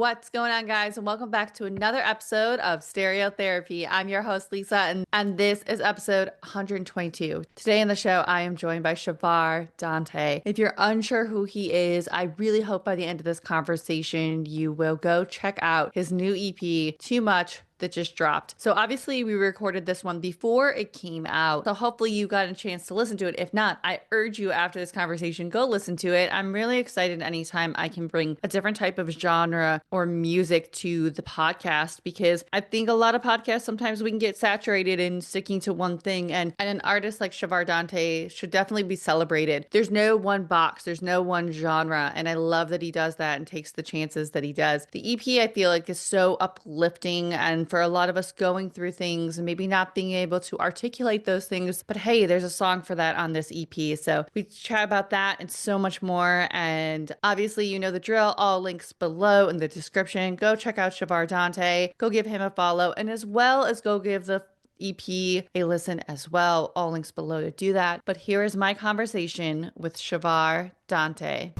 What's going on, guys? And welcome back to another episode of Stereo Therapy. I'm your host, Lisa, and this is episode 122. Today in the show, I am joined by Chavar Dontae. If you're unsure who he is, I really hope by the end of this conversation, you will go check out his new EP, Too Much, that just dropped. So obviously we recorded this one before it came out. So hopefully you got a chance to listen to it. If not, I urge you after this conversation, go listen to it. I'm really excited anytime I can bring a different type of genre or music to the podcast, because I think a lot of podcasts, sometimes we can get saturated in sticking to one thing, and an artist like Chavar Dontae should definitely be celebrated. There's no one box, there's no one genre, and I love that he does that and takes the chances that he does. The EP, I feel like, is so uplifting, and for a lot of us going through things and maybe not being able to articulate those things, but hey, there's a song for that on this EP. So we chat about that and so much more. And obviously, you know the drill, all links below in the description. Go check out Chavar Dontae, go give him a follow, and as well as go give the EP a listen as well. All links below to do that. But here is my conversation with Chavar Dontae.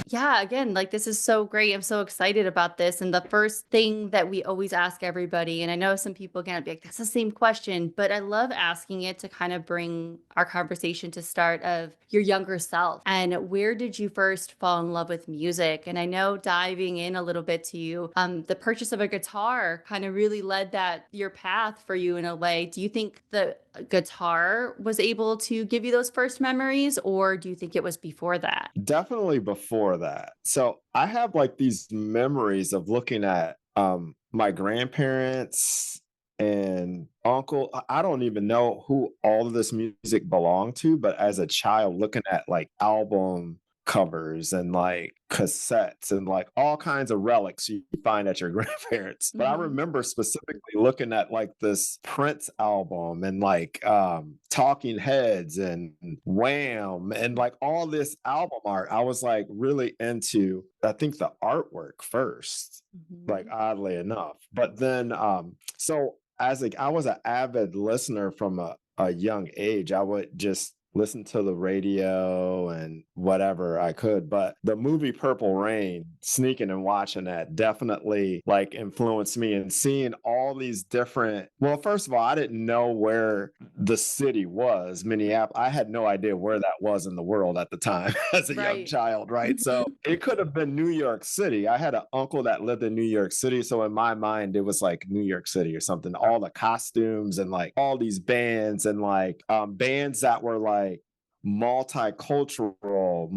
Yeah, again, like this is so great. I'm so excited about this. And the first thing that we always ask everybody, and I know some people are going to be like, that's the same question, but I love asking it to kind of bring our conversation to start of your younger self. And where did you first fall in love with music? And I know diving in a little bit to you, the purchase of a guitar kind of really led that your path for you in a way. Do you think the guitar was able to give you those first memories, or do you think it was before that? Definitely before that. So I have like these memories of looking at my grandparents and uncle. I don't even know who all of this music belonged to, but as a child looking at like album covers and like cassettes and like all kinds of relics you find at your grandparents. But I remember specifically looking at like this Prince album and like Talking Heads and Wham and like all this album art. I was like really into, I think, the artwork first, like oddly enough. But then so as like I was an avid listener from a young age. I would just listen to the radio and whatever I could. But the movie Purple Rain, sneaking and watching that definitely like influenced me, and seeing all these different, well, first of all, I didn't know where the city was, Minneapolis. I had no idea where that was in the world at the time as a young child, right? So it could have been New York City. I had an uncle that lived in New York City. So in my mind, it was like New York City or something. All the costumes and like all these bands and like bands that were like multicultural,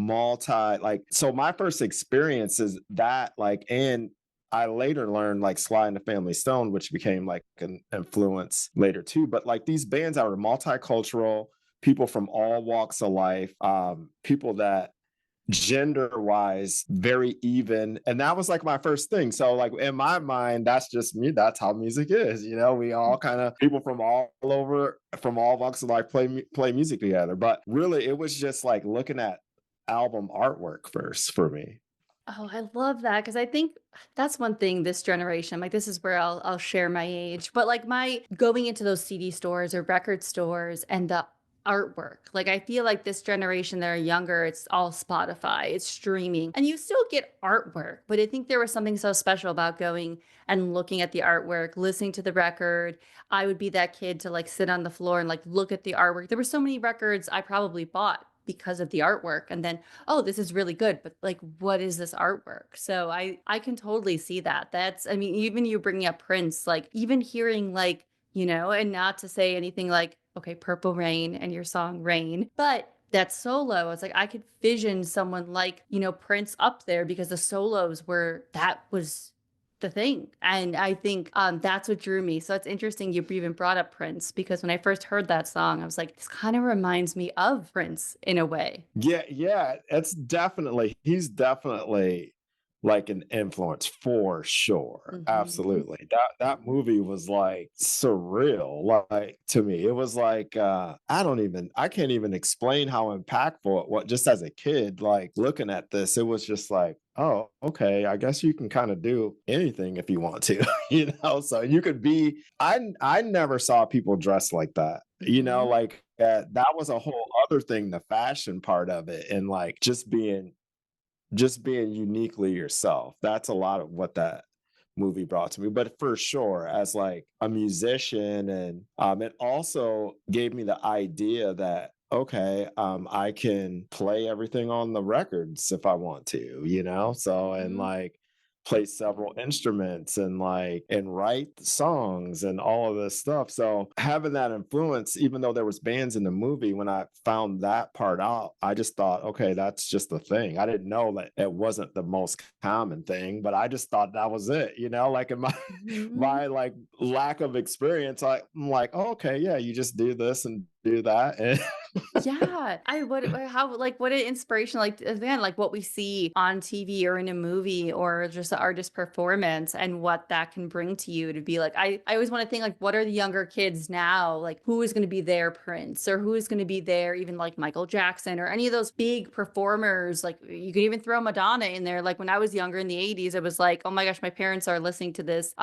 like, so my first experience is that, like, and I later learned like Sly and the Family Stone, which became like an influence later too. But like these bands that were multicultural, people from all walks of life, people that gender wise very even, and that was like my first thing. So like in my mind, that's just me, that's how music is, you know, we all kind of, people from all over, from all walks of life play music together. But really it was just like looking at album artwork first for me. Oh, I love that, because I think that's one thing this generation, like this is where I'll share my age, but like my going into those CD stores or record stores and the artwork. Like I feel like this generation that are younger, it's all Spotify, it's streaming, and you still get artwork. But I think there was something so special about going and looking at the artwork, listening to the record. I would be that kid to like sit on the floor and like look at the artwork. There were so many records I probably bought because of the artwork, and then, oh, this is really good, but like what is this artwork? So I can totally see that. That's, I mean, even you bringing up Prince, like even hearing like, you know, and not to say anything like, okay, Purple Rain and your song Rain, but that solo, it's like I could vision someone like, you know, Prince up there, because the solos were, that was the thing. And I think that's what drew me. So it's interesting you even brought up Prince, because when I first heard that song, I was like, this kind of reminds me of Prince in a way. Yeah, it's definitely, he's definitely like an influence for sure. Absolutely. That movie was like surreal, like to me. It was like I can't even explain how impactful it was just as a kid, like looking at this. It was just like, oh, okay, I guess you can kind of do anything if you want to, you know? So you could be, I never saw people dressed like that, you know, like that was a whole other thing, the fashion part of it, and like just being just being uniquely yourself. That's a lot of what that movie brought to me. But for sure, as like a musician, and it also gave me the idea that okay, I can play everything on the records if I want to, you know? So and Mhm. like play several instruments and like and write songs and all of this stuff. So having that influence, even though there was bands in the movie, when I found that part out, I just thought, okay, that's just the thing. I didn't know that it wasn't the most common thing, but I just thought that was it, you know, like in my Mhm. my like lack of experience, I'm like, oh, okay, yeah, you just do this and do that. And Yeah. I how like what an inspiration like again like what we see on TV or in a movie or just the artist performance and what that can bring to you to be like I always want to think like what are the younger kids now like who is going to be their Prince or who is going to be there even like Michael Jackson or any of those big performers like you could even throw Madonna in there like when I was younger in the 80s it was like oh my gosh my parents are listening to this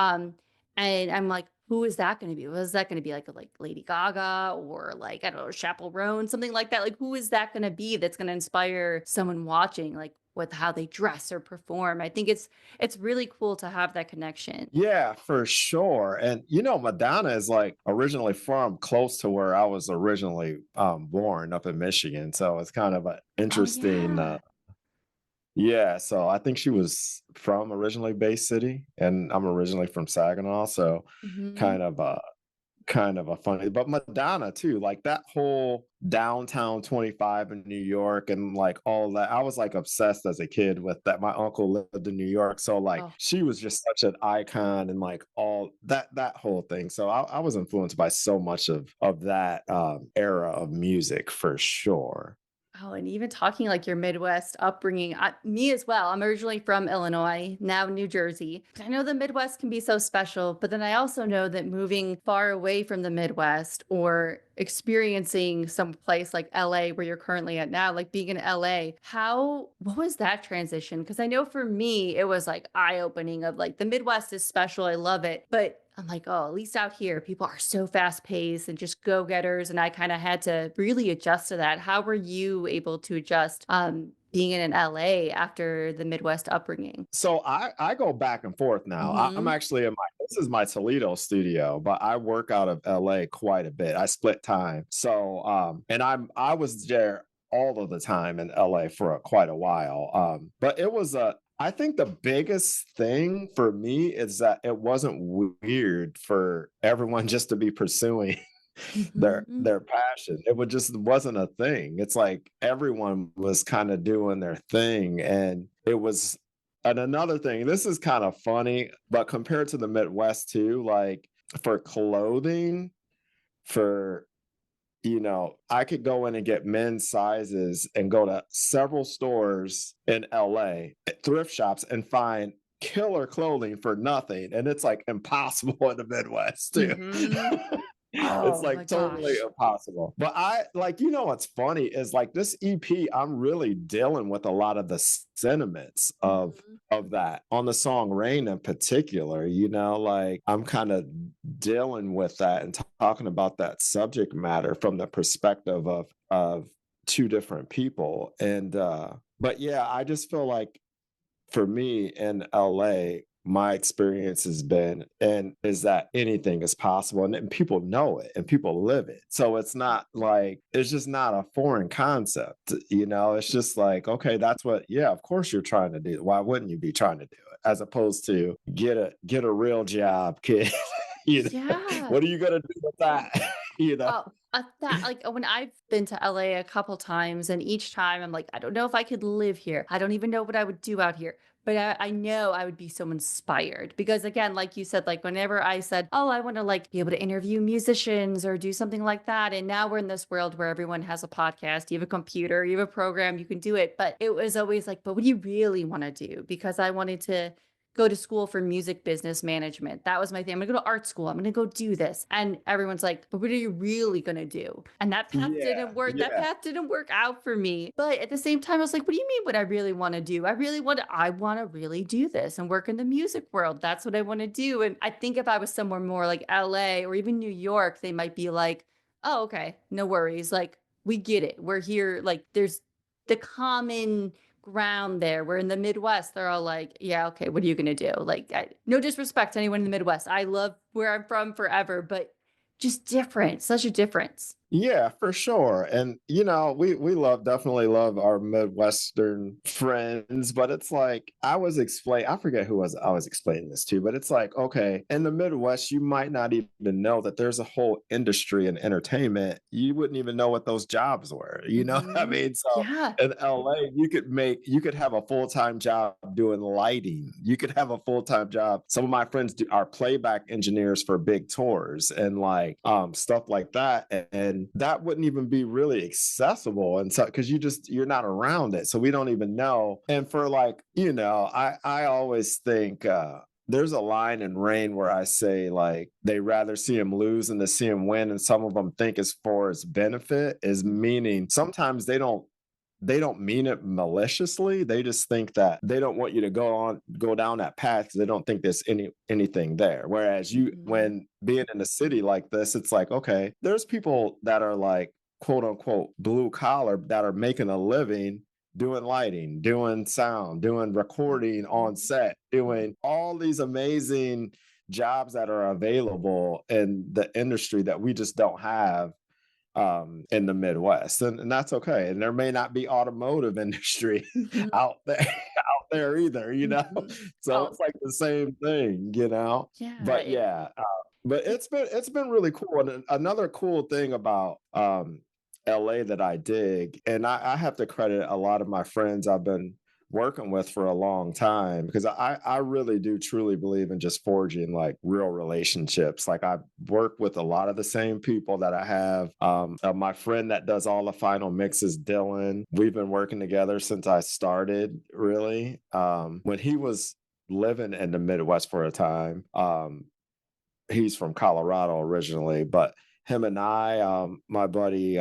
and I'm like, who is that going to be? Was that going to be like Lady Gaga or like I don't know, Chappell Roan, something like that? Like, who is that going to be that's going to inspire someone watching, like with how they dress or perform? I think it's really cool to have that connection. yeah, for sure. And you know, Madonna is like originally from close to where I was originally born up in Michigan. So it's kind of an Oh interesting yeah. yeah, so I think she was from originally Bay City and I'm originally from Saginaw. So Hmm. kind of kind of a funny, but Madonna too, like that whole downtown 25 in New York and like all that. I was like obsessed as a kid with that. My uncle lived in New York, so like Oh, she was just such an icon and like all that whole thing. So I was influenced by so much of that era of music for sure. oh, and even talking like your Midwest upbringing, me as well. I'm originally from Illinois, now New Jersey. I know the Midwest can be so special, but then I also know that moving far away from the Midwest or experiencing some place like LA where you're currently at now, like being in LA, what was that transition? Because I know for me, it was like eye opening of like the Midwest is special. I love it. But I'm like, oh, at least out here, people are so fast paced and just go getters. And I kind of had to really adjust to that. How were you able to adjust being in LA after the Midwest upbringing? So I go back and forth now. I'm Hmm. actually in my this is my Toledo studio, but I work out of LA quite a bit. I split time. So and I was there all of the time in LA for quite a while. But it was a I think the biggest thing for me is that it wasn't weird for everyone just to be pursuing Hmm. their passion. It would just wasn't a thing. It's like everyone was kind of doing their thing and it was and another thing, this is kind of funny, but compared to the Midwest too, like for clothing, for you know, I could go in and get men's sizes and go to several stores in LA, thrift shops, and find killer clothing for nothing. And it's like impossible in the Midwest too. Hmm. It's Oh my like totally gosh. impossible. But I like, you know, what's funny is like this EP, I'm really dealing with a lot of the sentiments Hmm. of that on the song Rain in particular, you know, like I'm kind of dealing with that and talking about that subject matter from the perspective of two different people. And but yeah, I just feel like for me in LA, my experience has been and is that anything is possible and people know it and people live it. So it's not like it's just not a foreign concept, you know, it's just like, okay, that's what, yeah, of course you're trying to do. Why wouldn't you be trying to do it? As opposed to get a real job, kid. you know, Yeah. what are you gonna do with that? you know? That like when I've been to LA a couple times, and each time I'm like, I don't know if I could live here. I don't even know what I would do out here. But I know I would be so inspired because again, like you said, like whenever I said, oh, I want to like be able to interview musicians or do something like that. And now we're in this world where everyone has a podcast, you have a computer, you have a program, you can do it. But it was always like, but what do you really want to do? Because I wanted to go to school for music business management. That was my thing. I'm gonna go to art school. I'm gonna go do this. And everyone's like, but what are you really gonna do? And that path Yeah, didn't work. That yeah, path didn't work out for me. But at the same time, I was like, what do you mean what I really want to do? I want to really do this and work in the music world. That's what I want to do. And I think if I was somewhere more like LA or even New York, they might be like, oh, okay, no worries. Like, we get it. We're here. Like, there's the common ground there. Where in the Midwest, they're all like, yeah, okay, what are you gonna do? Like, no disrespect to anyone in the Midwest. I love where I'm from forever, but just different, such a difference. Yeah, for sure. And we definitely love our Midwestern friends, but it's like I forget who I was explaining this to, but it's like, okay, in the Midwest, you might not even know that there's a whole industry in entertainment. You wouldn't even know what those jobs were. You know what I Hmm. mean? So Yeah. in LA, you could have a full-time job doing lighting. You could have a full-time job. Some of my friends are playback engineers for big tours and like stuff like that. And that wouldn't even be really accessible. And so because you're not around it. So we don't even know. And for like, I always think there's a line in Rain where I say like they rather see him lose than to see him win, and some of them think it's for his benefit, is meaning sometimes they don't mean it maliciously. They just think that they don't want you to go down that path because they don't think there's anything there. Whereas Hmm. when being in a city like this, it's like, okay, there's people that are like quote unquote blue collar that are making a living doing lighting, doing sound, doing recording on set, doing all these amazing jobs that are available in the industry that we just don't have in the Midwest, and that's okay. And there may not be automotive industry Hmm. out there out there either, Hmm. So Oh, it's like the same thing. yeah. But yeah, but it's been really cool. And another cool thing about LA that I dig, and I have to credit a lot of my friends I've been working with for a long time because I really do truly believe in just forging like real relationships. Like I work with a lot of the same people that I have. My friend that does all the final mixes, Dylan, we've been working together since I started really. When he was living in the Midwest for a time, he's from Colorado originally, but him and my buddy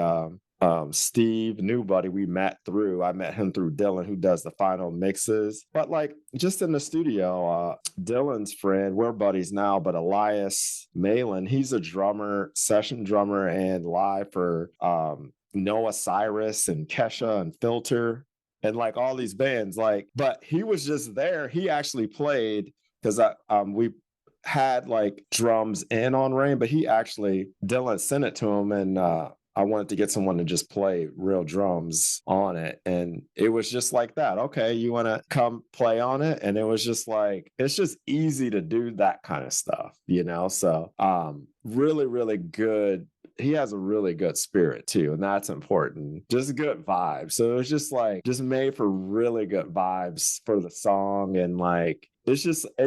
Steve, new buddy, I met him through Dylan, who does the final mixes. But like just in the studio, Dylan's friend, we're buddies now, but Elias Malin, he's a drummer, session drummer, and live for Noah Cyrus and Kesha and Filter and like all these bands. Like, but he was just there. He actually played because we had like drums in on Rain, but Dylan sent it to him, and I wanted to get someone to just play real drums on it. And it was just like that. Okay, you want to come play on it? And it was just like, it's just easy to do that kind of stuff. So really, really good. He has a really good spirit too, and that's important. Just good vibes. So it was just like just made for really good vibes for the song. And like it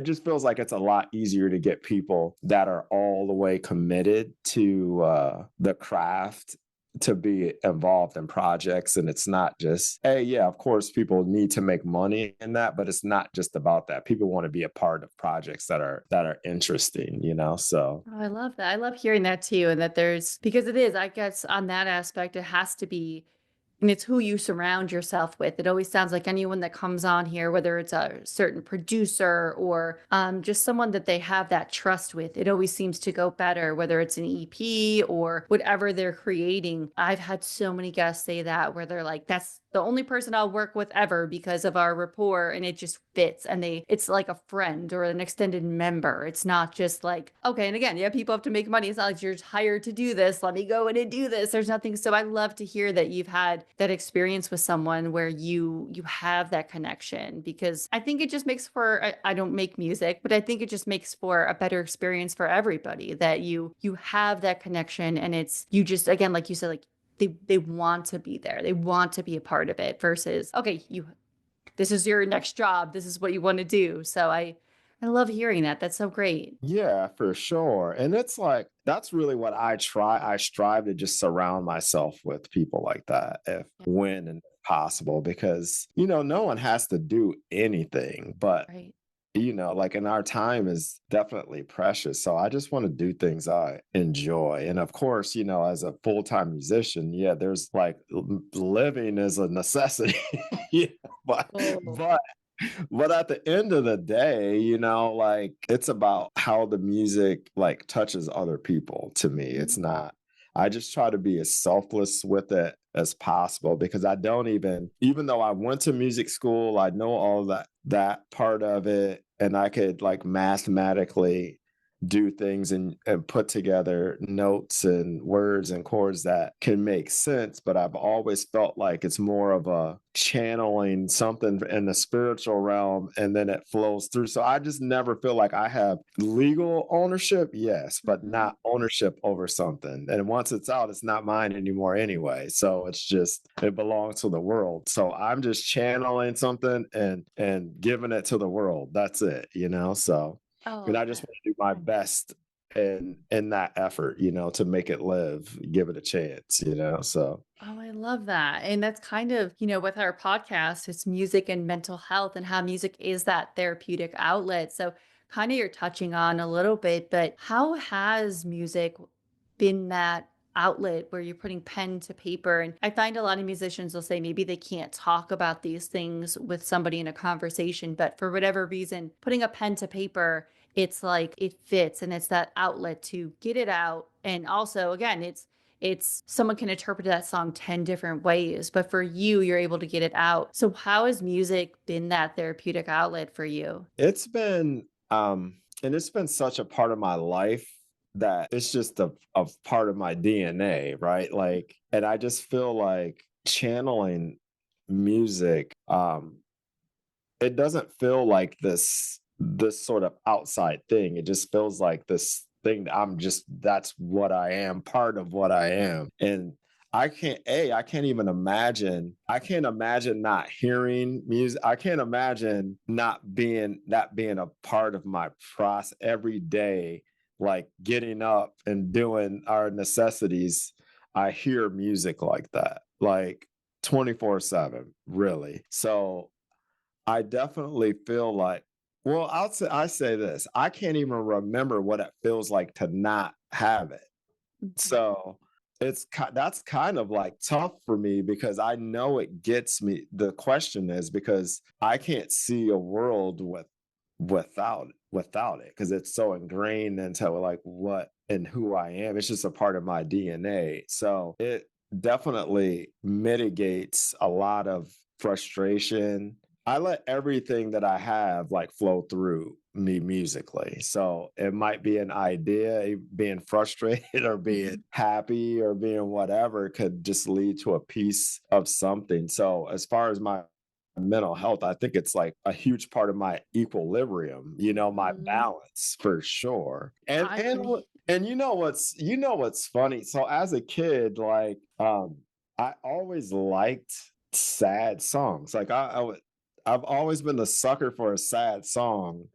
just feels like it's a lot easier to get people that are all the way committed to the craft to be involved in projects. And it's not just, hey, yeah, of course people need to make money in that, but it's not just about that. People want to be a part of projects that are interesting. So Oh, I love that. I love hearing that too. And that because it is, I guess, on that aspect, it has to be, and it's who you surround yourself with. It always sounds like anyone that comes on here, whether it's a certain producer or just someone that they have that trust with, it always seems to go better, whether it's an EP or whatever they're creating. I've had so many guests say that where they're like, that's the only person I'll work with ever because of our rapport and it just fits. And it's like a friend or an extended member. It's not just like, okay, and again, yeah, people have to make money. It's not like you're hired to do this. Let me go in and do this. There's nothing. So I love to hear that you've had that experience with someone where you have that connection, because I think it just makes for I don't make music, but I think it just makes for a better experience for everybody that you have that connection, and it's you just, again, like you said, like they want to be there. They want to be a part of it versus, okay, this is your next job. This is what you want to do. So I love hearing that. That's so great. yeah, for sure. And it's like that's really what I try. I strive to just surround myself with people like that if Yeah, when and if possible, because no one has to do anything, but right. like, and our time is definitely precious. So I just want to do things I enjoy. And of course, as a full-time musician, yeah, there's like living is a necessity. Yeah, but Oh. but but at the end of the day, like it's about how the music like touches other people to me. It's Mhm. not, I just try to be as selfless with it as possible, because I don't even though I went to music school, I know all that part of it, and I could like mathematically do things and put together notes and words and chords that can make sense, but I've always felt like it's more of a channeling something in the spiritual realm and then it flows through. So I just never feel like I have legal ownership, yes, but Mhm. not ownership over something. And once it's out, it's not mine anymore anyway. So it's just it belongs to the world. So I'm just channeling something and giving it to the world. That's it, you know? So and Oh, I just want to do my best in that effort, to make it live, give it a chance, so oh, I love that. And that's kind of, with our podcast, it's music and mental health and how music is that therapeutic outlet. So, kind of you're touching on a little bit, but how has music been that outlet where you're putting pen to paper? And I find a lot of musicians will say maybe they can't talk about these things with somebody in a conversation, but for whatever reason, putting a pen to paper, it's like it fits and it's that outlet to get it out. And also, again, it's someone can interpret that song 10 different ways, but for you, you're able to get it out. So how has music been that therapeutic outlet for you? it's been and it's been such a part of my life that it's just a part of my DNA, right? Like, and I just feel like channeling music, it doesn't feel like this sort of outside thing. It just feels like this thing that that's what I am, part of what I am. And I can't imagine not hearing music. I can't imagine not being that being a part of my process every day, like getting up and doing our necessities. I hear music like that, like 24/7, really. So I definitely feel like, well, I say this, I can't even remember what it feels like to not have it. Mhm. So that's kind of like tough for me because I know it gets me. The question is because I can't see a world without it because it's so ingrained into like what and who I am. It's just a part of my DNA. So it definitely mitigates a lot of frustration. I let everything that I have like flow through me musically. So it might be an idea, being frustrated or being Mhm. happy or being whatever could just lead to a piece of something. So as far as my mental health, I think it's like a huge part of my equilibrium, my Mhm. balance for sure. And I and can. and what's funny. So as a kid, like I always liked sad songs. Like I've always been a sucker for a sad song.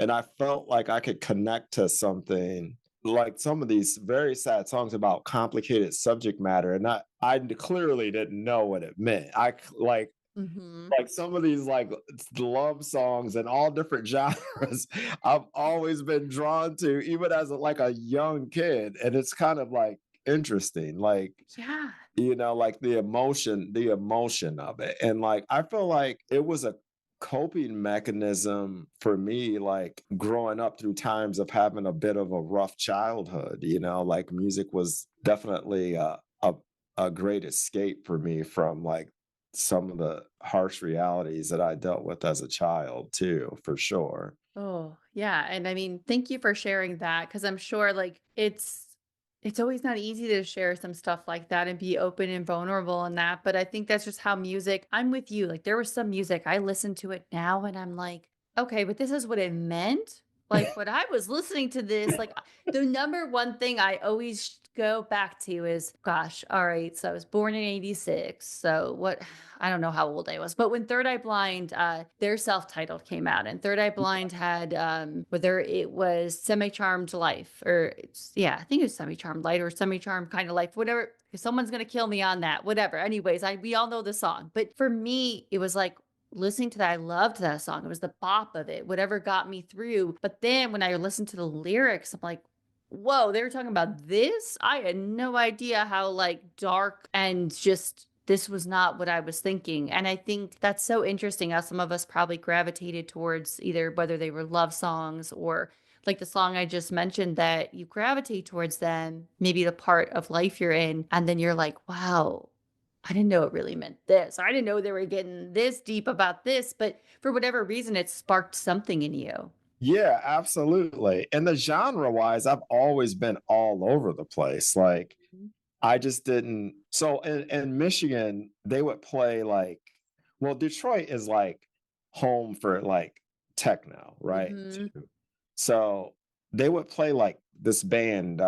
And I felt like I could connect to something like some of these very sad songs about complicated subject matter. And I clearly didn't know what it meant. Mhm. Like some of these like love songs and all different genres I've always been drawn to, even as like a young kid. And it's kind of like interesting. Like Yeah. like the emotion of it. And like I feel like it was a coping mechanism for me, like growing up through times of having a bit of a rough childhood, like music was definitely a great escape for me from like some of the harsh realities that I dealt with as a child too, for sure. Oh, yeah, and I mean, thank you for sharing that because I'm sure, like, it's always not easy to share some stuff like that and be open and vulnerable in that, but I think that's just how music I'm with you, like, there was some music, I listen to it now and I'm like, "Okay, but this is what it meant?" Like, when I was listening to this, like, the number one thing I always go back to is, gosh, alright, so I was born in '86, so what I don't know how old I was, but when Third Eye Blind, their self-titled came out, and Third Eye Blind had whether it was Semi-Charmed Life or yeah, I think it was Semi-Charmed Light or Semi-Charmed Kind of Life, whatever. Someone's gonna kill me on that, whatever. Anyways, we all know the song, but for me, it was like listening to that. I loved that song. It was the bop of it, whatever got me through. But then when I listened to the lyrics, I'm like, whoa, they were talking about this? I had no idea how like dark and just this was not what I was thinking. And I think that's so interesting how some of us probably gravitated towards either whether they were love songs or like the song I just mentioned that you gravitate towards them, maybe the part of life you're in, and then you're like, wow, I didn't know it really meant this, or I didn't know they were getting this deep about this, but for whatever reason, it sparked something in you. Yeah, absolutely. And the genre wise, I've always been all over the place. Like, Mhm. I just didn't. So in Michigan, they would play like, well, Detroit is like home for like techno, right? Mhm. So they would play like this band,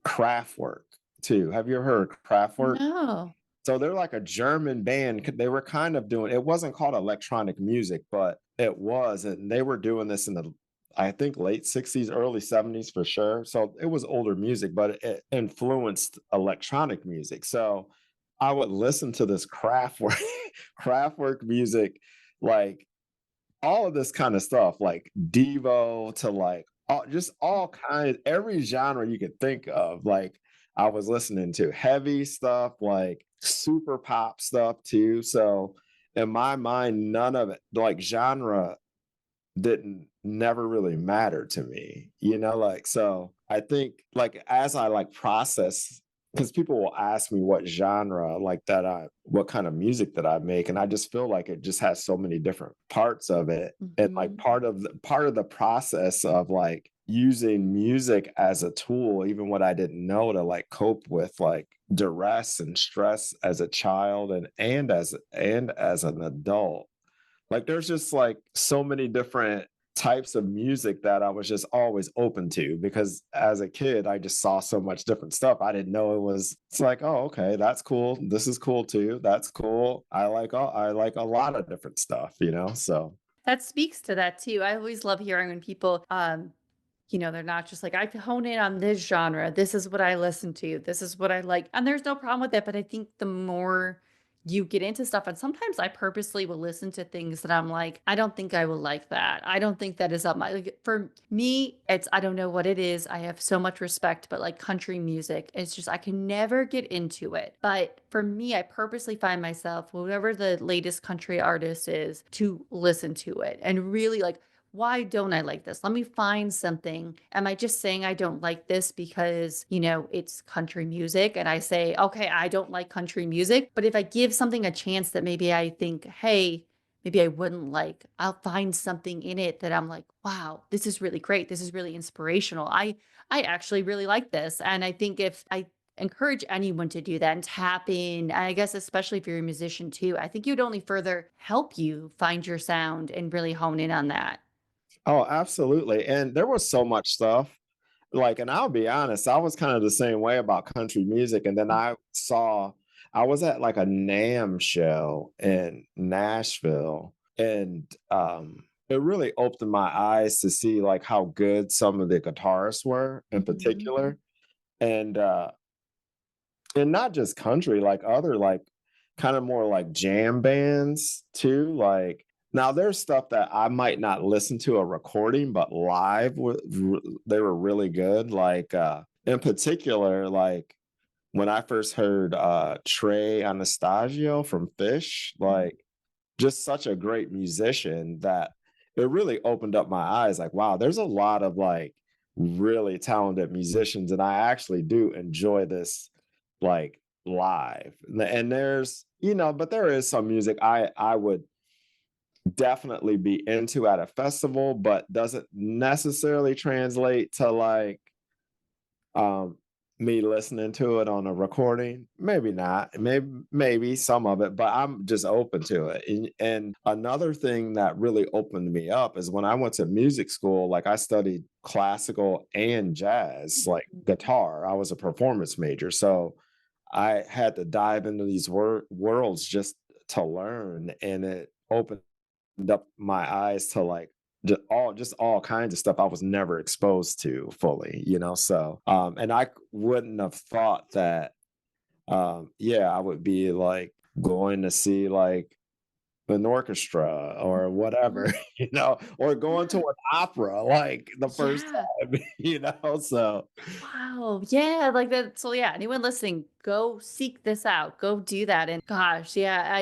Kraftwerk too. Have you ever heard of Kraftwerk? No. So they're like a German band. They were kind of doing, it wasn't called electronic music, but it was. And they were doing this in the, I think, late 60s, early 70s for sure. So it was older music, but it influenced electronic music. So I would listen to this Kraftwerk, Kraftwerk music, like all of this kind of stuff, like Devo to like just all kinds, every genre you could think of. Like I was listening to heavy stuff, like super pop stuff too. So in my mind, none of it, like genre didn't never really matter to me, like so I think like as I like process because people will ask me what genre like that I what kind of music that I make and I just feel like it just has so many different parts of it and like Mhm. part of the process of like using music as a tool even what I didn't know to like cope with like duress and stress as a child and as an adult like, there's just like so many different types of music that I was just always open to because as a kid, I just saw so much different stuff. I didn't know it's like, oh, okay, that's cool. This is cool too. That's cool. I like a lot of different stuff. So That speaks to that too. I always love hearing when people, they're not just like, I hone in on this genre. This is what I listen to. This is what I like. And there's no problem with that. But I think the more you get into stuff, and sometimes I purposely will listen to things that I'm like, I don't think I will like that. I don't think that is up my, like, for me, I don't know what it is. I have so much respect, but like country music, it's just, I can never get into it. But for me, I purposely find myself, whatever the latest country artist is, to listen to it and really like, why don't I like this? Let me find something. Am I just saying I don't like this because, it's country music and I say, okay, I don't like country music. But if I give something a chance that maybe I think, hey, maybe I wouldn't like, I'll find something in it that I'm like, wow, this is really great. This is really inspirational. I actually really like this. And I think if I encourage anyone to do that and tap in, I guess especially if you're a musician too, I think you'd only further help you find your sound and really hone in on that. oh, absolutely. And there was so much stuff. Like, and I'll be honest, I was kind of the same way about country music. And then I was at like a NAMM show in Nashville, and it really opened my eyes to see like how good some of the guitarists were in Mhm. particular. And not just country, like other like kind of more like jam bands too. Like now there's stuff that I might not listen to a recording, but they were really good. Like in particular, like when I first heard Trey Anastasio from Fish, Mhm. like just such a great musician that it really opened up my eyes like wow there's a lot of like really talented musicians and I actually do enjoy this like live and there's but there is some music I would definitely be into at a festival but doesn't necessarily translate to like um, me listening to it on a recording, maybe not. Maybe some of it, but I'm just open to it. And another thing that really opened me up is when I went to music school, like I studied classical and jazz, like Mhm. guitar. I was a performance major, so I had to dive into these worlds just to learn, and it opened up my eyes to like just all kinds of stuff I was never exposed to fully. So and I wouldn't have thought that yeah, I would be like going to see like an orchestra or whatever, Mhm. or going to Yeah. an opera like the first Yeah. time, so Wow. Yeah, like that. So yeah, anyone listening, go seek this out. Go do that. And gosh, yeah,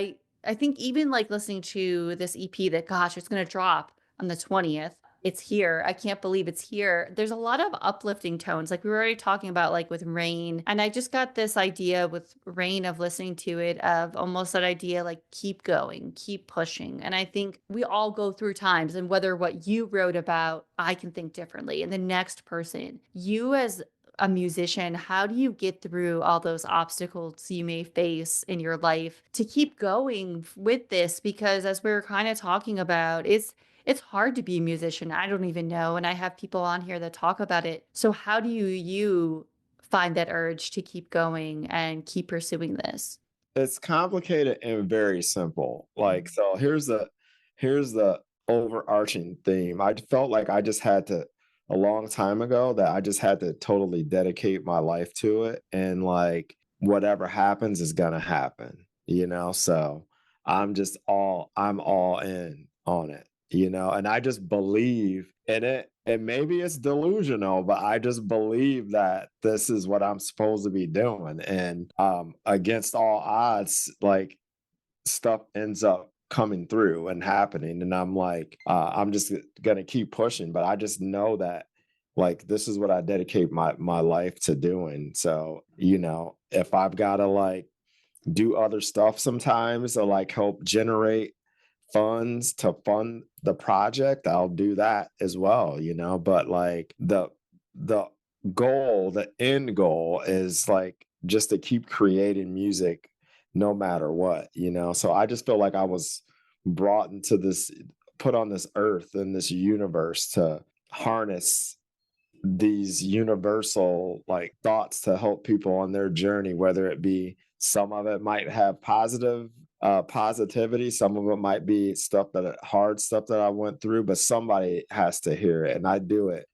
I think even like listening to this EP that gosh, it's gonna drop on the 20th. it's here. I can't believe it's here. There's a lot of uplifting tones. Like we were already talking about, like with Rain. And I just got this idea with Rain of listening to it, of almost that idea like keep going, keep pushing. And I think we all go through times, and whether what you wrote about, I can think differently. And the next person, you as a musician, how do you get through all those obstacles you may face in your life to keep going with this? Because as we were kind of talking about, it's hard to be a musician. I don't even know. And I have people on here that talk about it. So how do you find that urge to keep going and keep pursuing this? It's complicated and very simple. Like, so here's the overarching theme. I felt like I just had to a long time ago that I just had to totally dedicate my life to it, and like whatever happens is gonna happen, you know? So I'm all in on it, you know, and I just believe in it. And maybe it's delusional, but I just believe that this is what I'm supposed to be doing. And against all odds, like stuff ends up coming through and happening. And I'm like, I'm just gonna keep pushing. But I just know that like this is what I dedicate my life to doing. So, you know, if I've gotta like do other stuff sometimes or like help generate funds to fund the project, I'll do that as well, you know. But like the goal, the end goal is like just to keep creating music no matter what, you know. So I just feel like I was brought into this, put on this earth and this universe to harness these universal like thoughts to help people on their journey, whether it be some of it might have positivity, some of it might be stuff that hard stuff that I went through, but somebody has to hear it and I do it.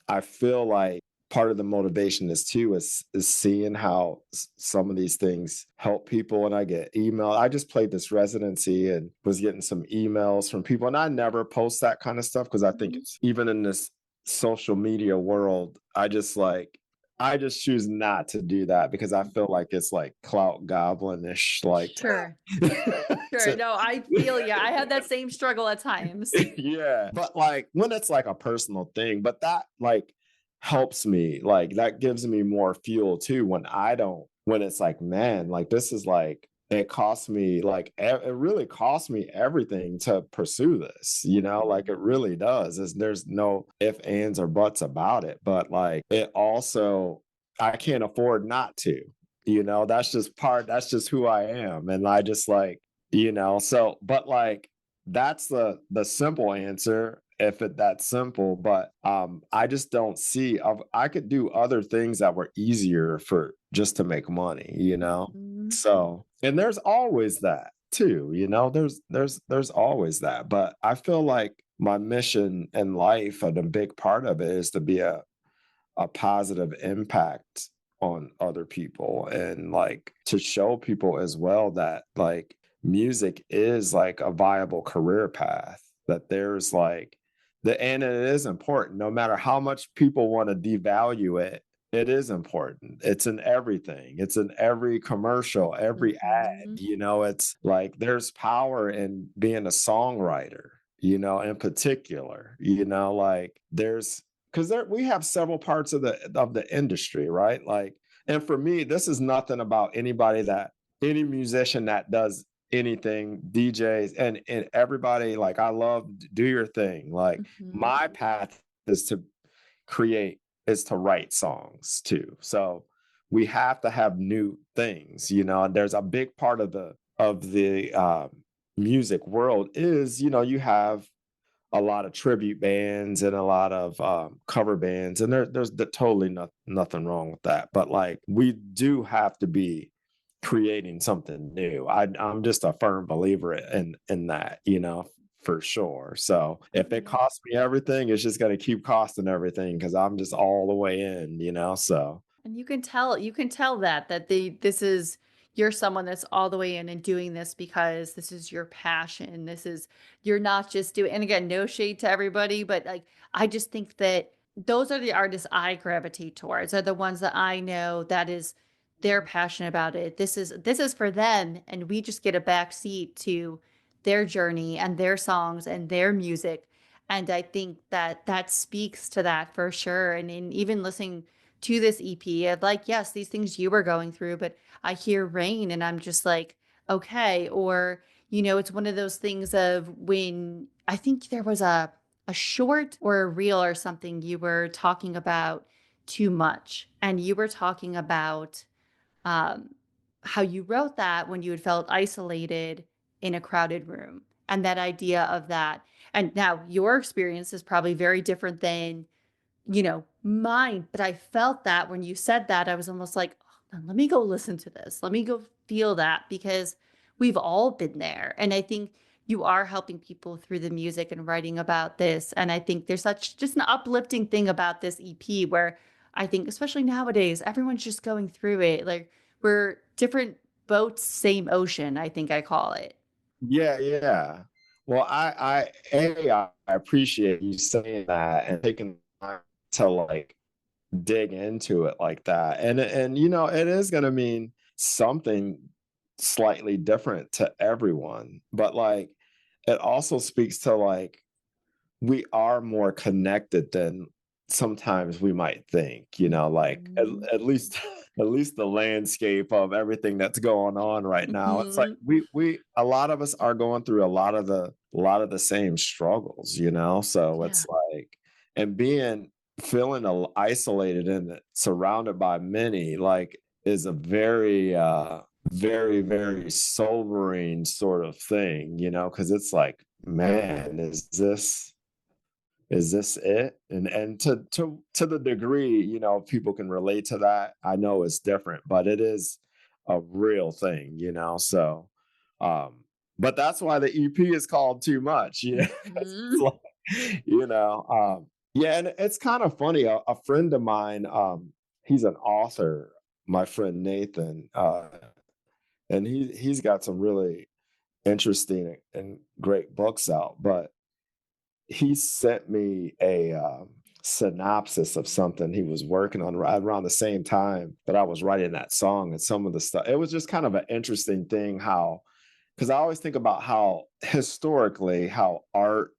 I feel like part of the motivation is too is seeing how some of these things help people. And I get email. I just played this residency and was getting some emails from people, and I never post that kind of stuff because I think Mhm. it's even in this social media world. I just choose not to do that because I feel like it's like clout goblinish, like Sure. Sure. to No, I feel you. I have that same struggle at times. yeah. But like when it's like a personal thing, but that like helps me, like that gives me more fuel too when I don't, when it's like, man, like this is like, it costs me like, it really costs me everything to pursue this, you know, like it really does. There's no if, ands, or buts about it. But like it also, I can't afford not to, you know, that's just who I am. And I just like, you know, so, but like, that's the simple answer if it that simple. But I just don't see I could do other things that were easier for just to make money, you know. Mhm. So, and there's always that too, you know. There's always that, but I feel like my mission in life and a big part of it is to be a positive impact on other people, and like to show people as well that like music is like a viable career path, that there's like the, and it is important no matter how much people want to devalue it. It is important. It's in everything. It's in every commercial, every ad, Mhm. you know. It's like there's power in being a songwriter, you know, in particular, you know, like there's, because there we have several parts of the industry, right? Like, and for me, this is nothing about anybody that any musician that does anything, DJs and everybody. Like, I love do your thing. Like, Mhm. my path is to create, is to write songs too. So we have to have new things, you know. And there's a big part of the music world is, you know, you have a lot of tribute bands and a lot of cover bands, and totally nothing wrong with that. But like, we do have to be creating something new. I'm just a firm believer in that, you know, for sure. So if it Yeah. costs me everything, it's just going to keep costing everything because I'm just all the way in, you know. So And you can tell that this is, you're someone that's all the way in and doing this because this is your passion. This is, you're not just doing, and again, no shade to everybody, but like I just think that those are the artists I gravitate towards, are the ones that I know that is they're passionate about it. This is for them, and we just get a back seat to their journey and their songs and their music. And I think that that speaks to that for sure. And in even listening to this EP of like, yes, these things you were going through, but I hear rain and I'm just like, okay. Or, it's one of those things of when I think there was a short or a reel or something you were talking about too much. And you were talking about um, how you wrote that when you had felt isolated in a crowded room and that idea of that. And now your experience is probably very different than mine. But I felt that when you said that, I was almost like, oh, let me go listen to this. Let me go feel that because we've all been there. And I think you are helping people through the music and writing about this. And I think there's such just an uplifting thing about this EP where I think, especially nowadays, everyone's just going through it. Like we're different boats, same ocean, I think I call it. Yeah, yeah. Well, I appreciate you saying that and taking time to like dig into it like that. And it is going to mean something slightly different to everyone. But like it also speaks to like we are more connected than sometimes we might think, like Mhm. at least at least the landscape of everything that's going on right now. It's like Mhm. we a lot of us are going through a lot of the same struggles, so Yeah. it's like and being feeling isolated and surrounded by many like is a very very very sobering sort of thing, because it's like, man, is this it? And to the degree, people can relate to that. I know it's different, but it is a real thing, so um but that's why the EP is called Too Much, 'cause it's Mhm. like, yeah, and it's kind of funny. A friend of mine, he's an author, my friend Nathan, and he's got some really interesting and great books out, but he sent me a synopsis of something he was working on right around the same time that I was writing that song, and some of the stuff. It was just kind of an interesting thing how, because I always think about how historically how art,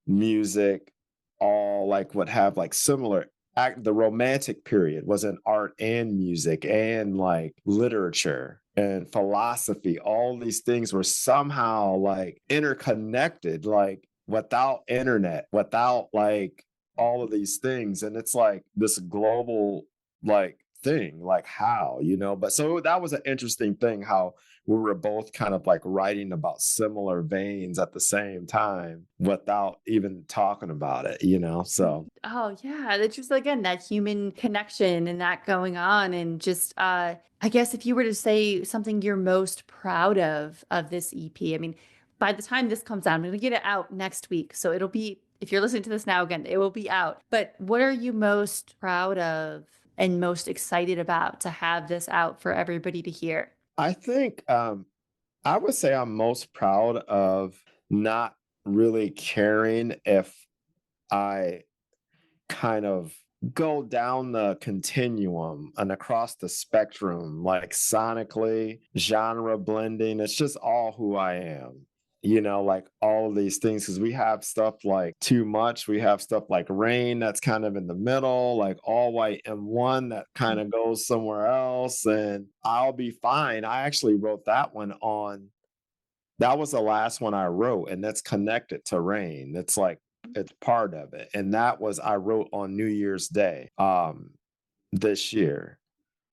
music, all like would have like similar act. The romantic period was in art and music and like literature and philosophy. All these things were somehow like interconnected, like without internet, without like all of these things. And it's like this global like thing, like how, but so that was an interesting thing how we were both kind of like writing about similar veins at the same time without even talking about it, so Oh yeah, that's just again that human connection and that going on and just I guess if you were to say something you're most proud of this EP. I mean, by the time this comes out, I'm going to get it out next week. So it'll be if you're listening to this now again, it will be out. But what are you most proud of and most excited about to have this out for everybody to hear? I think I would say I'm most proud of not really caring if I kind of go down the continuum and across the spectrum, like sonically, genre blending. It's just all who I am. Like all of these things, because we have stuff like Too Much, we have stuff like Rain that's kind of in the middle, like All White M1 that kind of goes somewhere else, and I'll Be Fine. I actually wrote that one on that was the last one I wrote, and that's connected to Rain. It's like it's part of it. And that was I wrote on New Year's Day this year.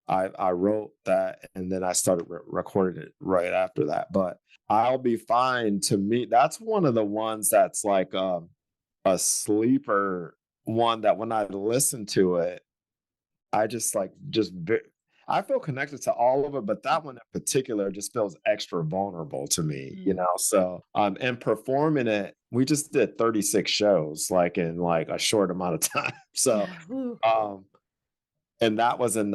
I wrote that and then I started recording it right after that. But I'll Be Fine to me, that's one of the ones that's like a sleeper one that when I listen to it, I just like I feel connected to all of it, but that one in particular just feels extra vulnerable to me, Mhm. So and performing it, we just did 36 shows like in like a short amount of time. So Yeah. Woo. um and that was in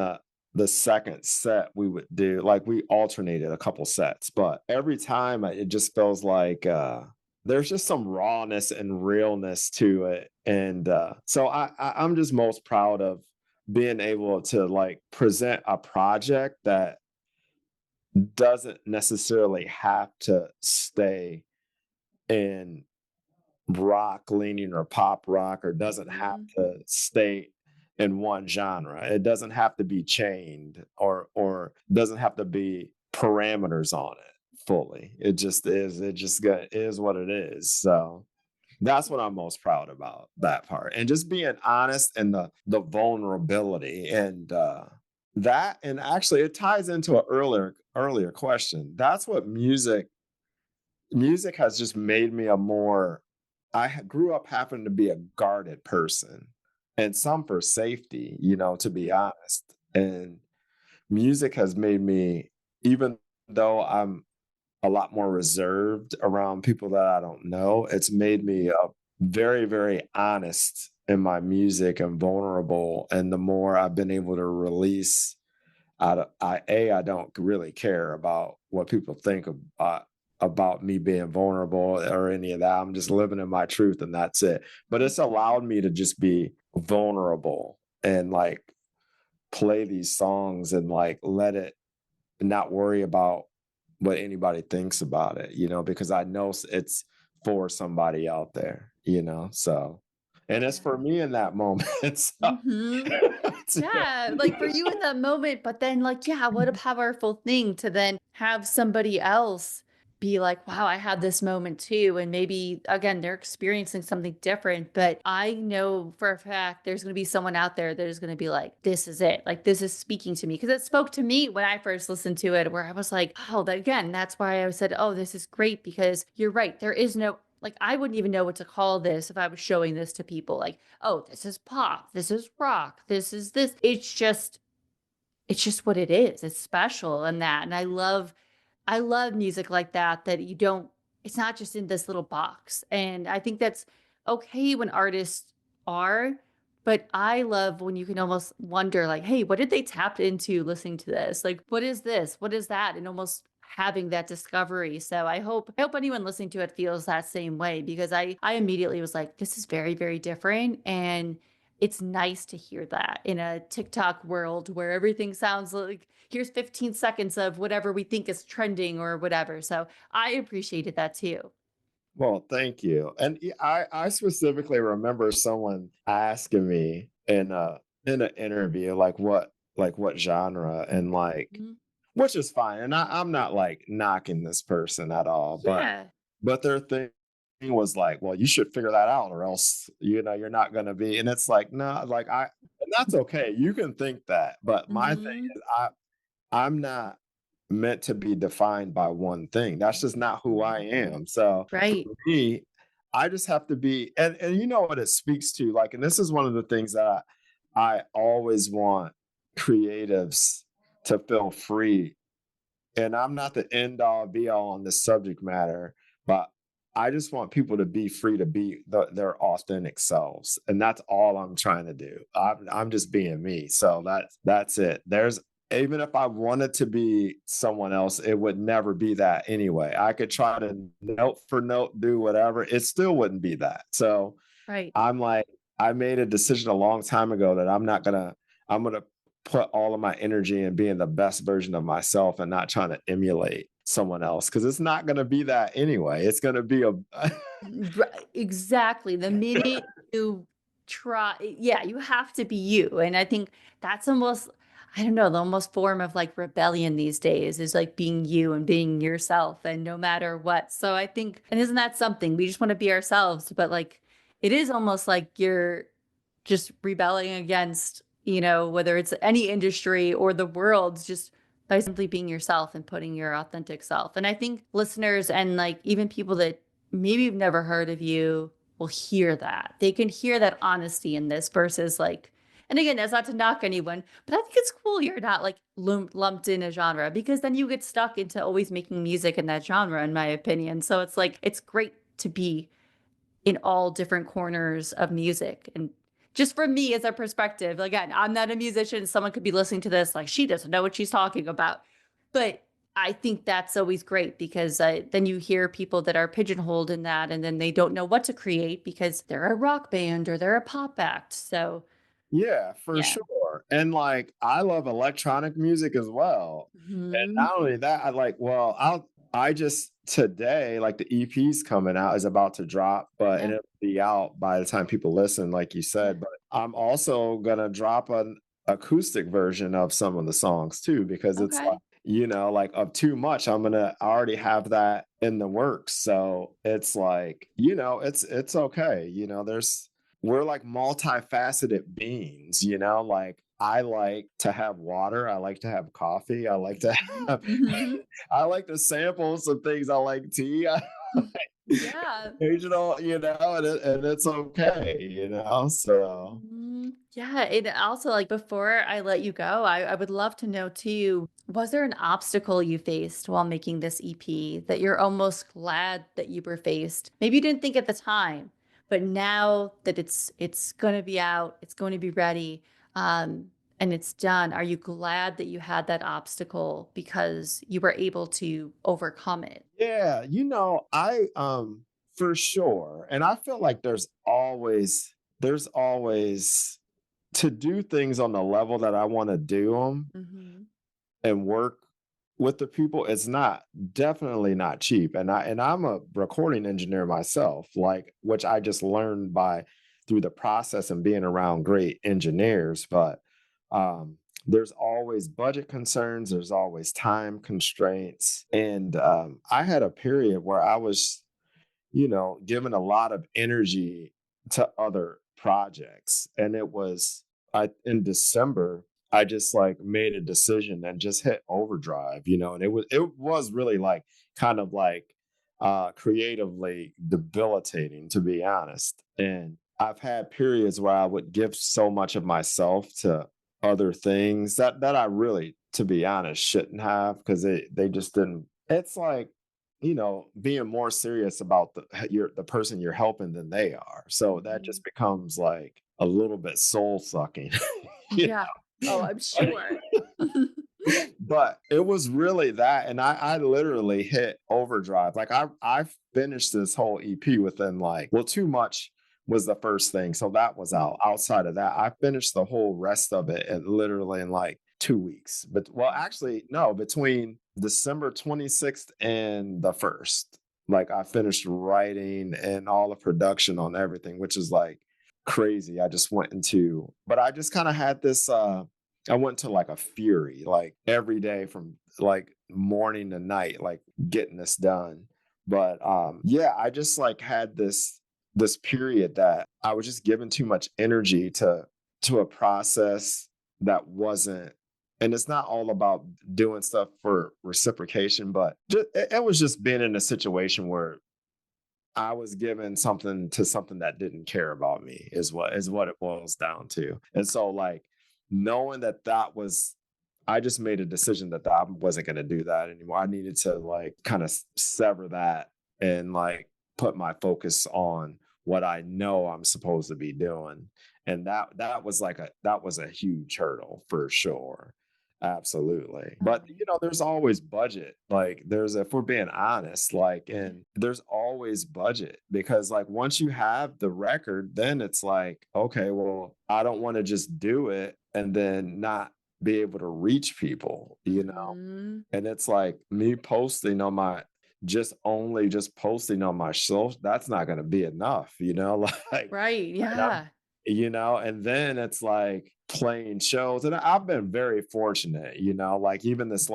the second set we would do, like we alternated a couple sets, but every time it just feels like there's just some rawness and realness to it. And so I'm just most proud of being able to like present a project that doesn't necessarily have to stay in rock leaning or pop rock, or doesn't have Mhm. to stay in one genre. It doesn't have to be chained, or doesn't have to be parameters on it fully. It just is. Is what it is. So that's what I'm most proud about, that part. And just being honest, and the vulnerability, and that, and actually it ties into an earlier question. That's what music has just made me a more, grew up having to be a guarded person, and some for safety, to be honest. And music has made me, even though I'm a lot more reserved around people that I don't know, it's made me a very, very honest in my music and vulnerable. And the more I've been able to release, I don't really care about what people think about me being vulnerable or any of that. I'm just living in my truth, and that's it. But it's allowed me to just be vulnerable, and like play these songs, and like let it, not worry about what anybody thinks about it, because I know it's for somebody out there, so, and it's Yeah. for me in that moment. So, Mhm. yeah. Yeah, like for you in that moment, but then like, yeah, what a powerful thing to then have somebody else be like, wow, I had this moment too. And maybe again, they're experiencing something different, but I know for a fact there's going to be someone out there that is going to be like, this is it. Like, this is speaking to me. Cause it spoke to me when I first listened to it, where I was like, oh, again, that's why I said, oh, this is great because you're right. There is no, like, I wouldn't even know what to call this if I was showing this to people. Like, oh, this is pop, this is rock, this is this. It's just what it is. It's special and that. And I love music like that, that you don't, it's not just in this little box. And I think that's okay when artists are, but I love when you can almost wonder, like, hey, what did they tap into listening to this? Like, what is this? What is that? And almost having that discovery. So I hope anyone listening to it feels that same way, because I immediately was like, this is very, very different. And it's nice to hear that in a TikTok world where everything sounds like here's 15 seconds of whatever we think is trending or whatever. So I appreciated that too. Well, thank you. And I specifically remember someone asking me in an interview, like what genre, and like, Mhm. which is fine. And I'm not like knocking this person at all, Yeah. but their thing was like, well, you should figure that out, or else you're not gonna be. And it's like, no, like, and that's okay. You can think that. But my thing Hmm. is, I'm not meant to be defined by one thing. That's just not who I am. So for Right. me, I just have to be, and you know what it speaks to, like, and this is one of the things that I always want creatives to feel free. And I'm not the end all be all on this subject matter, but I just want people to be free to be their authentic selves, and that's all I'm trying to do. I'm just being me, so that's it. There's, even if I wanted to be someone else, it would never be that anyway. I could try to note for note do whatever, it still wouldn't be that. So Right. I'm like, I made a decision a long time ago that I'm gonna put all of my energy in being the best version of myself, and not trying to emulate someone else, because it's not gonna be that anyway. It's gonna be a Right, exactly. The minute you try, yeah, you have to be you. And I think that's almost, I don't know, the almost form of like rebellion these days is like being you and being yourself and no matter what. So I think, and isn't that something? We just want to be ourselves, but like it is almost like you're just rebelling against, whether it's any industry or the world, just by simply being yourself and putting your authentic self. And I think listeners and like even people that maybe have never heard of you will hear that. They can hear that honesty in this versus like, and again, that's not to knock anyone, but I think it's cool you're not like lumped in a genre, because then you get stuck into always making music in that genre, in my opinion. So it's like, it's great to be in all different corners of music. And just from me as a perspective, again, I'm not a musician. Someone could be listening to this like she doesn't know what she's talking about. But I think that's always great because then you hear people that are pigeonholed in that and then they don't know what to create because they're a rock band or they're a pop act. So, yeah, for yeah. sure. And like, I love electronic music as well. And Hmm. not only that, I like, well, I just today, like the EP's coming out, is about to drop, but and Yeah. it'll be out by the time people listen, like you Yeah. said. But I'm also gonna drop an acoustic version of some of the songs too, because it's like, Okay. like of too much, I already have that in the works. So it's like, it's okay. We're like multifaceted beings, like I like to have water, I like to have coffee, I like to have Mhm. I like to sample some things. I like tea. I like Yeah. occasional, and it's okay. So Yeah, it also like before I let you go, I would love to know too, was there an obstacle you faced while making this EP that you're almost glad that you were faced? Maybe you didn't think at the time, but now that it's going to be out, it's going to be ready, and it's done. Are you glad that you had that obstacle because you were able to overcome it? yeah, I for sure. And I feel like there's always to do things on the level that I want to do them Hmm. and work with the people. It's not definitely not cheap, and I'm a recording engineer myself, like, which I just learned by through the process and being around great engineers. But there's always budget concerns, there's always time constraints, and I had a period where I was given a lot of energy to other projects. And it was I in December, I just like made a decision and just hit overdrive, and it was really like kind of like creatively debilitating, to be honest. And I've had periods where I would give so much of myself to other things that I really, to be honest, shouldn't have, because they just didn't. It's like being more serious about the person you're helping than they are. So that Hmm. just becomes like a little bit soul sucking. you Yeah. Oh, I'm know? sure. But it was really that, and I literally hit overdrive. Like I finished this whole EP within like, well, too much was the first thing, so that was out. Outside of that, I finished the whole rest of it literally in like 2 weeks. But well, actually, no, between December 26th and the 1st, like I finished writing and all the production on everything, which is like crazy. But I just kind of had this I went to like a fury, like every day from like morning to night, like getting this done. But yeah, I just like had this period that I was just giving too much energy to a process that wasn't, and it's not all about doing stuff for reciprocation, but it was just being in a situation where I was given something to something that didn't care about me, is what it boils down to. And so like knowing that was, I just made a decision that I wasn't going to do that anymore. I needed to like kind of sever that and like put my focus on what I know I'm supposed to be doing. And that was a huge hurdle for sure. Absolutely. But there's always budget. Like if we're being honest, like, Yeah. and there's always budget, because like once you have the record, then it's like, okay, well, I don't want to just do it and then not be able to reach people. Hmm. And it's like me posting on my just posting on myself, that's not going to be enough. Like, Right. and I'm Yeah. and then it's like playing shows. And I've been very fortunate, like even this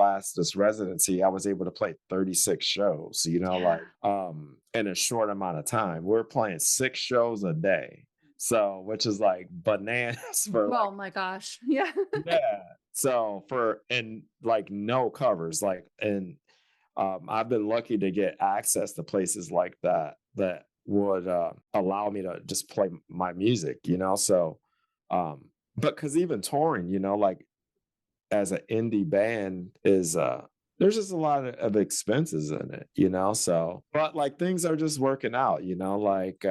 residency, I was able to play 36 shows, Yeah. like in a short amount of time. We're playing 6 shows a day. So, which is like bananas for like, Oh my gosh. Yeah. yeah. So for, and like no covers, like, and I've been lucky to get access to places like that would allow me to just play my music. So, but because even touring, like as an indie band is, there's just a lot of expenses in it. So, but like things are just working out. Like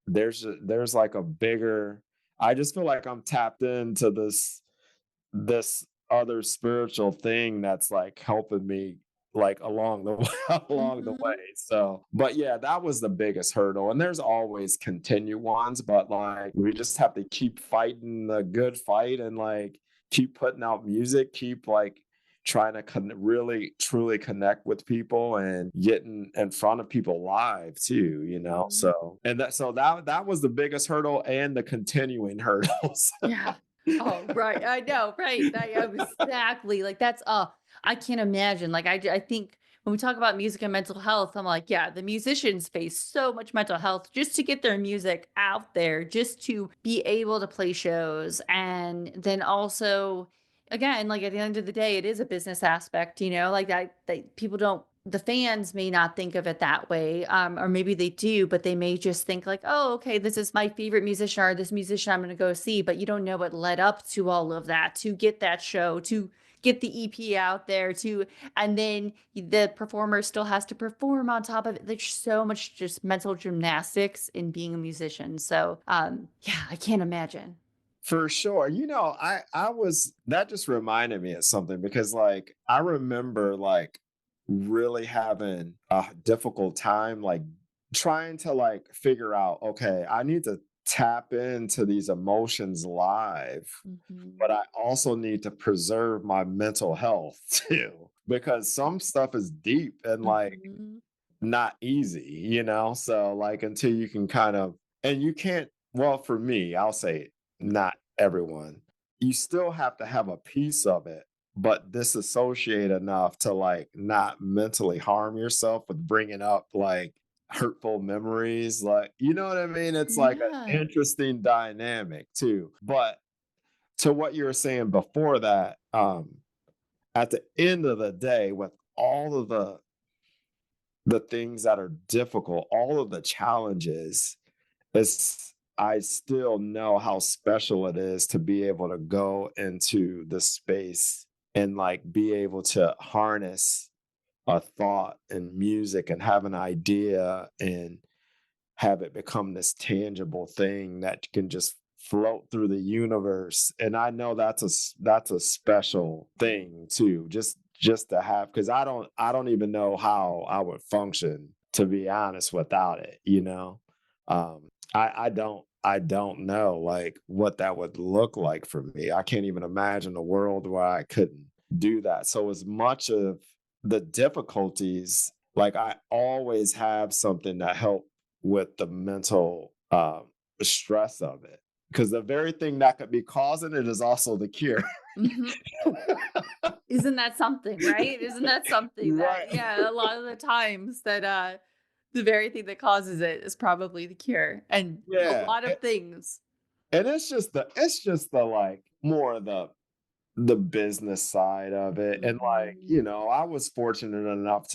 there's like a bigger. I just feel like I'm tapped into this other spiritual thing that's like helping me like along the along the way. Hmm. So, but yeah, that was the biggest hurdle. And there's always continue ones, but like we just have to keep fighting the good fight and like keep putting out music, keep like trying to really truly connect with people and getting in front of people live too, you know. Mhm. So and that was the biggest hurdle and the continuing hurdles. Yeah. Oh, right. I know, right. Exactly. Like that's I can't imagine. Like I think when we talk about music and mental health, I'm like, yeah, the musicians face so much mental health just to get their music out there, just to be able to play shows. And then also, again, like at the end of the day, it is a business aspect, like that people don't the fans may not think of it that way, or maybe they do, but they may just think like, "Oh, okay, this is my favorite musician or this musician I'm going to go see." But you don't know what led up to all of that, to get that show, to get the EP out there, and then the performer still has to perform on top of it. There's so much just mental gymnastics in being a musician. So, yeah, I can't imagine. For sure. I was that just reminded me of something because like I remember like really having a difficult time like trying to like figure out, okay, I need to tap into these emotions live, but Hmm. I also need to preserve my mental health too because some stuff is deep and like Hmm. not easy, So like until you can kind of and you can't well, for me, I'll say not everyone. You still have to have a piece of it, but disassociate enough to like not mentally harm yourself with bringing up like hurtful memories. Like, you know what I mean? It's like an Yeah. interesting dynamic too. But to what you were saying before that, at the end of the day, with all of the things that are difficult, all of the challenges, it's I still know how special it is to be able to go into the space and like be able to harness a thought and music and have an idea and have it become this tangible thing that can just float through the universe. And I know that's a special thing too, just to have because I don't even know how I would function, to be honest, without it, I don't know like what that would look like for me. I can't even imagine a world where I couldn't do that. So as much of the difficulties, like I always have something to help with the mental stress of it. Because the very thing that could be causing it is also the cure. Hmm. Isn't that something, right? Isn't that something that, Right. yeah, a lot of the times that the very thing that causes it is probably the cure. And a Yeah. lot of things. And it's just the like more of the business side of it. And like, Mhm. I was fortunate enough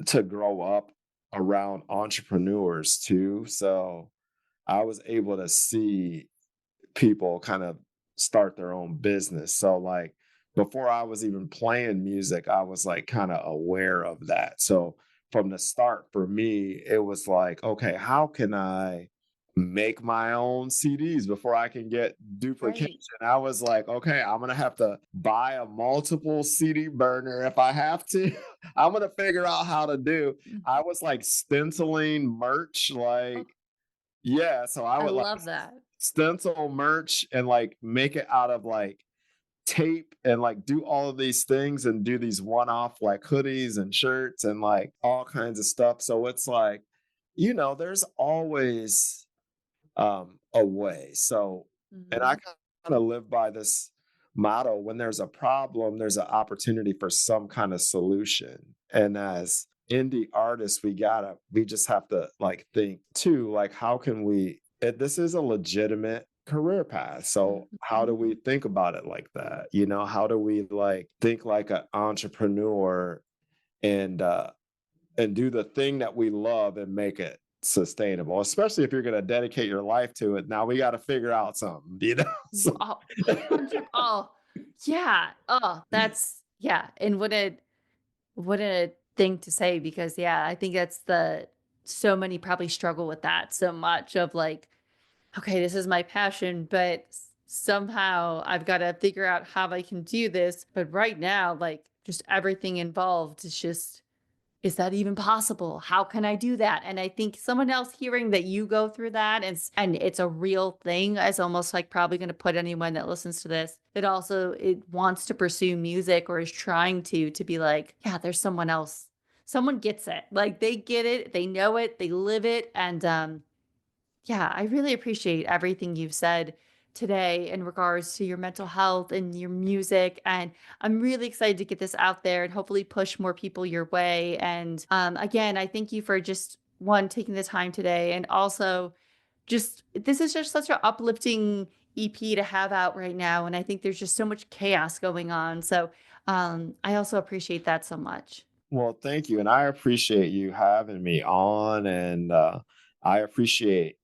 to grow up around entrepreneurs too. So I was able to see people kind of start their own business. So like before I was even playing music, I was like kind of aware of that. So from the start for me, it was like, okay, how can I make my own CDs before I can get duplication? Right. I was like, okay, I'm gonna have to buy a multiple CD burner if I have to. I'm gonna figure out how to do. I Mhm. was like stenciling merch, Oh, like yeah, so I I would like love that. stencil merch and like make it out of like tape and like do all of these things and do these one-off like hoodies and shirts and like all kinds of stuff. So it's like, there's always a way. So and I Mhm. kind of live by this motto: when there's a problem, there's an opportunity for some kind of solution. And as indie artists, we just have to like think too, like how can this is a legitimate career path. So how do Mhm. we think about it like that? How do we like think like an entrepreneur and do the thing that we love and make it sustainable, especially if you're going to dedicate your life to it. Now we got to figure out something. So, Oh, 100. Oh, yeah. Oh, that's yeah. And what a thing to say because yeah, I think that's the so many probably struggle with that so much of like, okay, this is my passion, but somehow I've got to figure out how I can do this. But right now, like just everything involved is just is that even possible? How can I do that? And I think someone else hearing that you go through that and it's a real thing is almost like probably going to put anyone that listens to this that also it wants to pursue music or is trying to be like, yeah, there's someone else. Someone gets it. Like they get it, they know it, they live it. And yeah, I really appreciate everything you've said today in regards to your mental health and your music. And I'm really excited to get this out there and hopefully push more people your way. And again, I thank you for just one, taking the time today. And also, just this is just such an uplifting EP to have out right now. And I think there's just so much chaos going on. So I also appreciate that so much. Well, thank you, and I appreciate you having me on, and I appreciate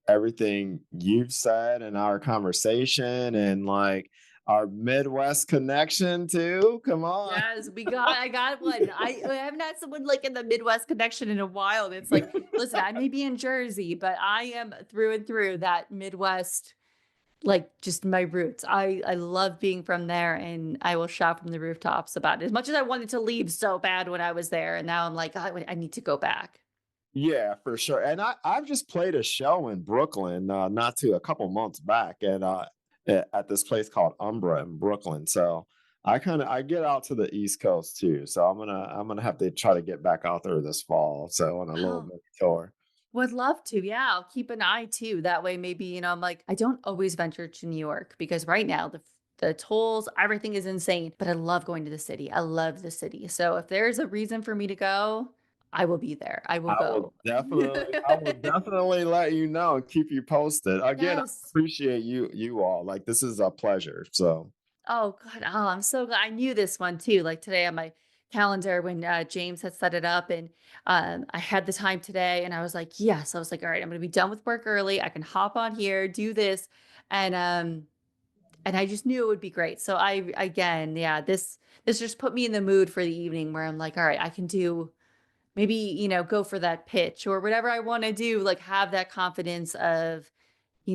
everything you've said in our conversation, and like our Midwest connection too. Come on. Yes, I got one. I haven't had someone like in the Midwest connection in a while. And it's like, listen, I may be in Jersey, but I am through and through that Midwest, like just my roots. I love being from there and I will shout from the rooftops about it. As much as I wanted to leave so bad when I was there, and now I'm like, I need to go back. Yeah, for sure. And I've just played a show in Brooklyn, not too a couple months back at this place called Umbra in Brooklyn. So I get out to the East Coast too. So I'm gonna have to try to get back out there this fall. So on a little Oh, bit tour. would love to. Yeah, I'll keep an eye too. That way, maybe, I'm like, I don't always venture to New York because right now the tolls, everything is insane, but I love going to the city. I love the city. So if there's a reason for me to go, I will be there. I will go. I will definitely let you know and keep you posted. Again, I Yes. appreciate you all. Like this is a pleasure. So Oh God. Oh, I'm so glad. I knew this one too. Like today on my calendar when James had set it up and I had the time today and I was like, yes. I was like, all right, I'm gonna be done with work early. I can hop on here, do this. And I just knew it would be great. So I again, yeah, this just put me in the mood for the evening where I'm like, all right, I can do maybe, go for that pitch or whatever I want to do, like have that confidence of, you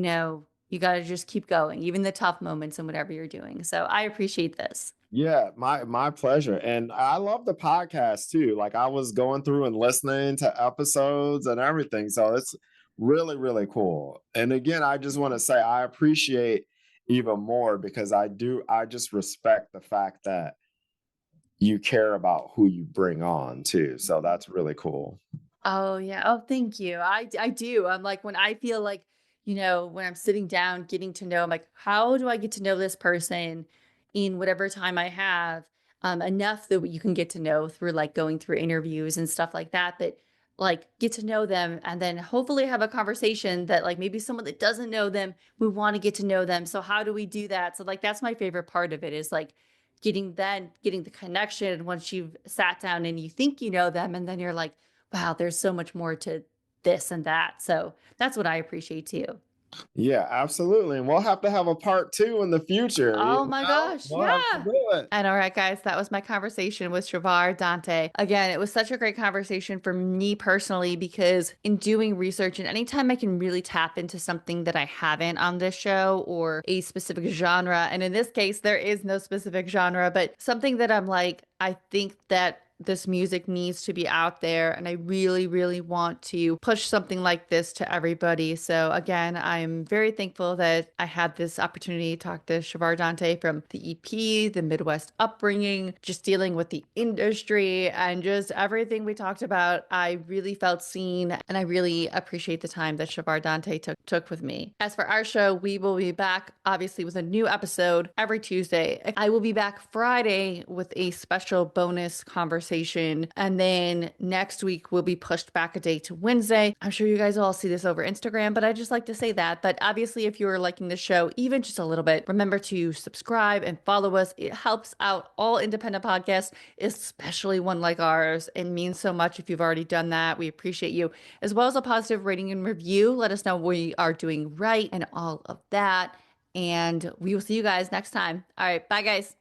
got to just keep going, even the tough moments and whatever you're doing. So I appreciate this. yeah, my pleasure. And I love the podcast too. Like I was going through and listening to episodes and everything. So it's really, really cool. And again, I just want to say I appreciate even more because I just respect the fact that you care about who you bring on too. So that's really cool. Oh yeah. Oh, thank you. I do. I'm like when I feel like, when I'm sitting down getting to know, I'm like, how do I get to know this person in whatever time I have? Enough that you can get to know through like going through interviews and stuff like that, but like get to know them and then hopefully have a conversation that like maybe someone that doesn't know them, we want to get to know them. So how do we do that? So like that's my favorite part of it is like getting the connection once you've sat down and you think you know them and then you're like, wow, there's so much more to this and that. So that's what I appreciate too. Yeah, absolutely. And we'll have to have a part two in the future. Oh my gosh. We'll have to Yeah. do it. And all right, guys, that was my conversation with Chavar Dante. Again, it was such a great conversation for me personally because in doing research and anytime I can really tap into something that I haven't on this show or a specific genre, and in this case, there is no specific genre, but something that I'm like, I think that this music needs to be out there and I really, really want to push something like this to everybody. So again, I'm very thankful that I had this opportunity to talk to Shavar Dante from the EP, the Midwest upbringing, just dealing with the industry and just everything we talked about. I really felt seen and I really appreciate the time that Shavar Dante took with me. As for our show, we will be back obviously with a new episode every Tuesday. I will be back Friday with a special bonus conversation. And then next week will be pushed back a day to Wednesday. I'm sure you guys all see this over Instagram, but I just like to say that. But obviously, if you are liking the show even just a little bit, remember to subscribe and follow us. It helps out all independent podcasts, especially one like ours. It means so much if you've already done that. We appreciate you, as well as a positive rating and review. Let us know what we are doing right and all of that. And we will see you guys next time. All right. Bye, guys.